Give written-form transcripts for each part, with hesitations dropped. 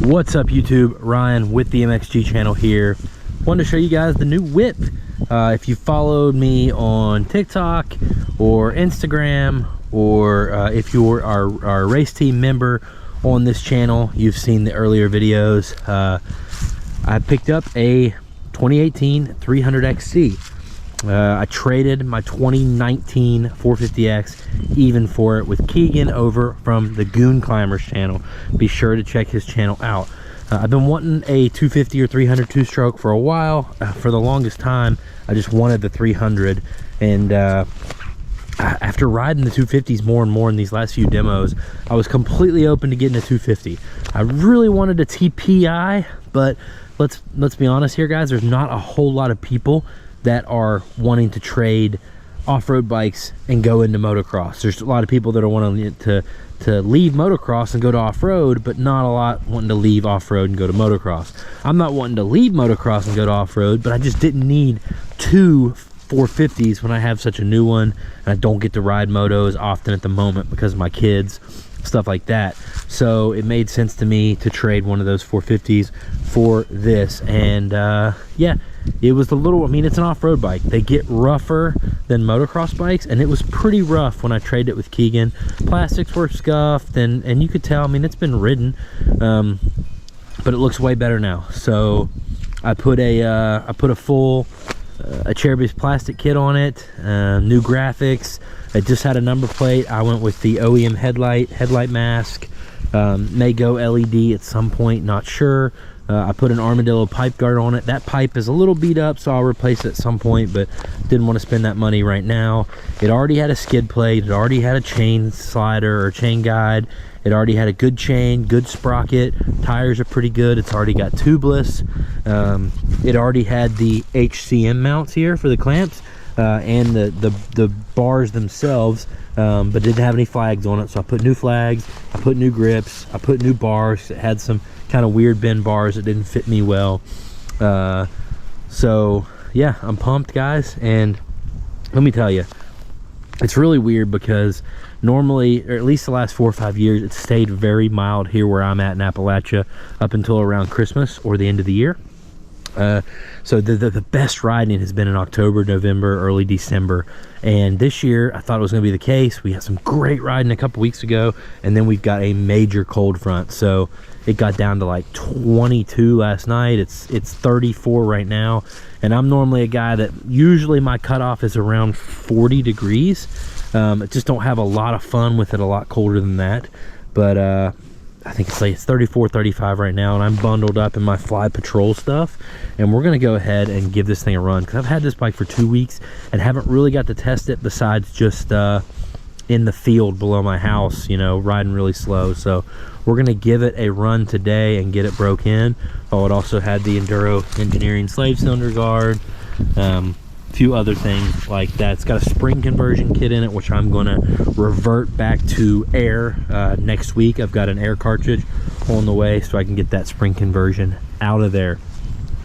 What's up YouTube? Ryan with the MXG channel here. Wanted to show you guys the new whip. If you followed me on TikTok or Instagram, or if you're our race team member on this channel, you've seen the earlier videos. I picked up a 2018 300XC. I traded my 2019 450X even for it with Keegan over from the Goon Climbers channel. Be sure to check his channel out. I've been wanting a 250 or 300 two-stroke for a while. For the longest time, I just wanted the 300. And after riding the 250s more and more in these last few demos, I was completely open to getting a 250. I really wanted a TPI, but let's be honest here, guys. There's not a whole lot of people that are wanting to trade off-road bikes and go into motocross. There's a lot of people that are wanting to leave motocross and go to off-road, but not a lot wanting to leave off-road and go to motocross. I'm not wanting to leave motocross and go to off-road, but I just didn't need two 450s when I have such a new one, and I don't get to ride motos often at the moment because of my kids, stuff like that. So it made sense to me to trade one of those 450s for this. And yeah, it was the little, I mean, it's an off-road bike. They get rougher than motocross bikes, and it was pretty rough when I traded it with Keegan. Plastics were scuffed, and you could tell, I mean, it's been ridden, but it looks way better now. So I put a full a Cherubies plastic kit on it, new graphics. It just had a number plate. I went with the OEM headlight mask. May go LED at some point, not sure. I put an Armadillo pipe guard on it. That pipe is a little beat up, so I'll replace it at some point, but didn't want to spend that money right now. It already had a skid plate. It already had a chain slider or chain guide. It already had a good chain, good sprocket. Tires are pretty good. It's already got tubeless. It already had the HCM mounts here for the clamps, and the bars themselves, but didn't have any flags on it. So I put new flags, I put new grips, I put new bars. It had some kind of weird bend bars that didn't fit me well. So yeah, I'm pumped, guys. And let me tell you, it's really weird because normally, or at least the last 4 or 5 years, it's stayed very mild here where I'm at in Appalachia up until around Christmas or the end of the year. So the best riding has been in October, November, early December, and this year I thought it was going to be the case. We had some great riding a couple weeks ago, and then we've got a major cold front. So it got down to like 22 last night. It's 34 right now, and I'm normally a guy that usually my cutoff is around 40 degrees. I just don't have a lot of fun with it a lot colder than that, but I think it's 34, 35 right now, and I'm bundled up in my Fly Patrol stuff, and we're going to go ahead and give this thing a run, because I've had this bike for 2 weeks and haven't really got to test it besides just in the field below my house, you know, riding really slow. So we're going to give it a run today and get it broke in. Oh, it also had the Enduro Engineering slave cylinder guard, few other things like that. It's got a spring conversion kit in it, which I'm going to revert back to air next week. I've got an air cartridge on the way, so I can get that spring conversion out of there.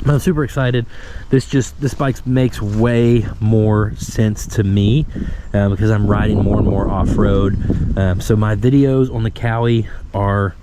I'm super excited. This bike makes way more sense to me because I'm riding more and more off-road. So my videos on the Cowie are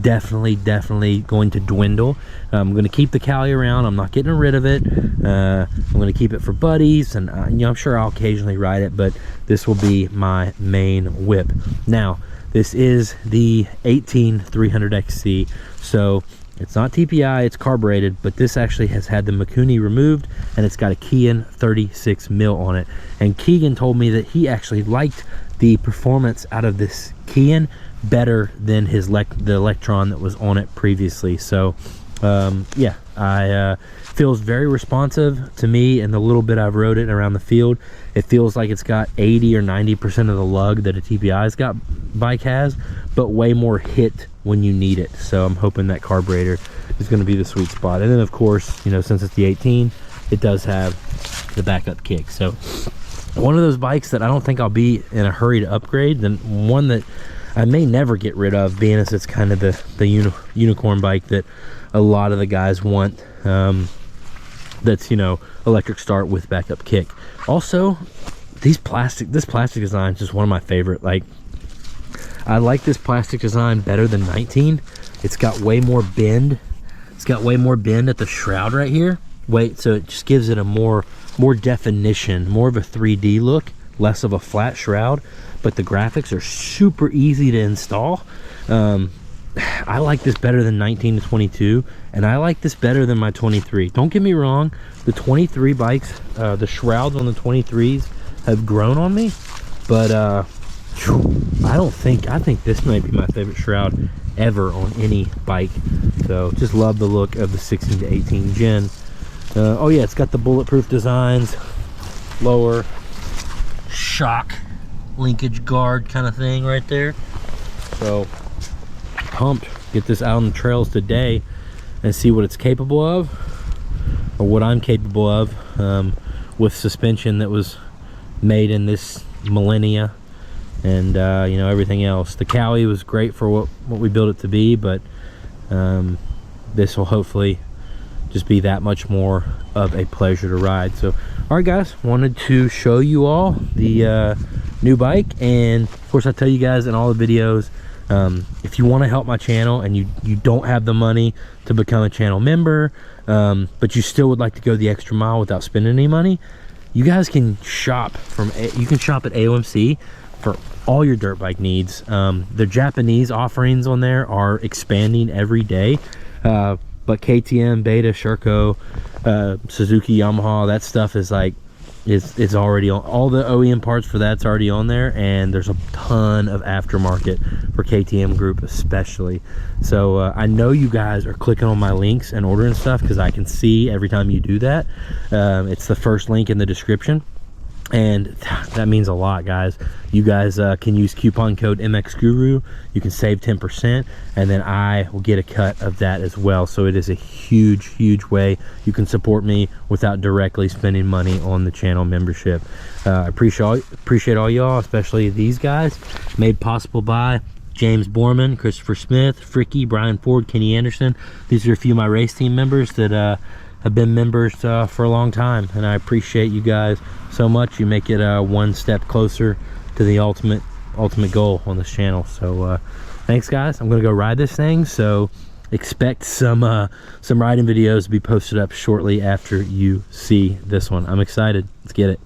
definitely going to dwindle. I'm going to keep the Cowie around. I'm not getting rid of it. I'm going to keep it for buddies, and you know, I'm sure I'll occasionally ride it, but this will be my main whip. Now, this is the 18 300XC, so it's not TPI, it's carbureted, but this actually has had the Mikuni removed, and it's got a Keegan 36 mil on it. And Keegan told me that he actually liked the performance out of this Keegan better than the Electron that was on it previously. So yeah, feels very responsive to me, and the little bit I've rode it around the field, it feels like it's got 80 or 90% of the lug that a TPI's bike has, but way more hit when you need it. So I'm hoping that carburetor is going to be the sweet spot. And then of course, you know, since it's the 18, it does have the backup kick. So one of those bikes that I don't think I'll be in a hurry to upgrade, then one that I may never get rid of, being as it's kind of the unicorn bike that a lot of the guys want, that's, you know, electric start with backup kick. Also, this plastic design is just one of my favorite. Like, I like this plastic design better than 19. It's got way more bend. It's got way more bend at the shroud right here. So it just gives it a more definition, more of a 3D look, less of a flat shroud. But the graphics are super easy to install. I like this better than 19 to 22, and I like this better than my 23. Don't get me wrong, the 23 bikes, the shrouds on the 23s have grown on me, but I think this might be my favorite shroud ever on any bike. So just love the look of the 16 to 18 gen. Oh yeah, it's got the bulletproof designs, lower shock linkage guard kind of thing right there. So pumped, get this out on the trails today and see what it's capable of, or what I'm capable of, with suspension that was made in this millennia, and you know, everything else. The Cowie was great for what we built it to be, but this will hopefully just be that much more of a pleasure to ride. So all right guys, wanted to show you all the new bike, and of course I tell you guys in all the videos, if you want to help my channel and you don't have the money to become a channel member, but you still would like to go the extra mile without spending any money, you guys can shop at AOMC for all your dirt bike needs. The Japanese offerings on there are expanding every day, but KTM, Beta, Sherco, Suzuki, Yamaha, that stuff is like, it's already on. All the OEM parts for that's already on there, and there's a ton of aftermarket for KTM group especially. So I know you guys are clicking on my links and ordering stuff, because I can see every time you do that. It's the first link in the description, and that means a lot, guys. You guys can use coupon code MXGuru. You can save 10%, and then I will get a cut of that as well. So it is a huge way you can support me without directly spending money on the channel membership. I appreciate all y'all, especially these guys. Made possible by James Borman, Christopher Smith, Fricky, Brian Ford, Kenny Anderson. These are a few of my race team members that have been members for a long time, and I appreciate you guys so much. You make it one step closer to the ultimate goal on this channel. So thanks guys. I'm gonna go ride this thing, so expect some riding videos to be posted up shortly after you see this one. I'm excited. Let's get it.